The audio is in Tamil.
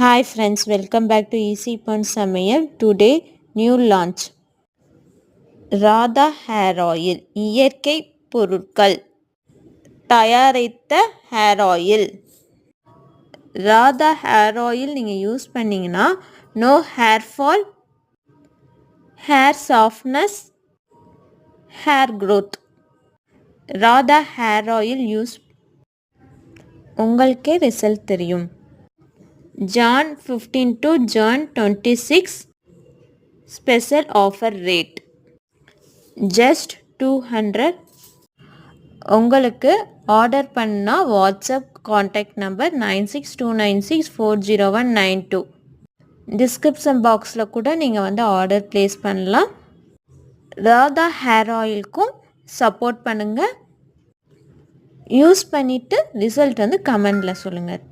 Hi friends, welcome back to Easy Pon Samayal. Today new launch Radha hair oil இயற்கை பொருட்கள் தயாரித்த hair oil. Radha hair oil நீங்கள் யூஸ் பண்ணிங்கன்னா no hair fall, hair softness, hair growth. Radha hair oil use உங்களுக்கே ரிசல்ட் தெரியும். Jan 15 to Jan 26 special offer rate just 200. உங்களுக்கு ஆர்டர் பண்ணால் வாட்ஸ்அப் காண்டாக்ட் நம்பர் 9629640192. டிஸ்கிரிப்ஷன் பாக்ஸில் கூட நீங்கள் வந்து ஆர்டர் ப்ளேஸ் பண்ணலாம். ராதா ஹேர் ஆயிலுக்கும் சப்போர்ட் பண்ணுங்கள். யூஸ் பண்ணிவிட்டு ரிசல்ட் வந்து கமெண்டில் சொல்லுங்கள்.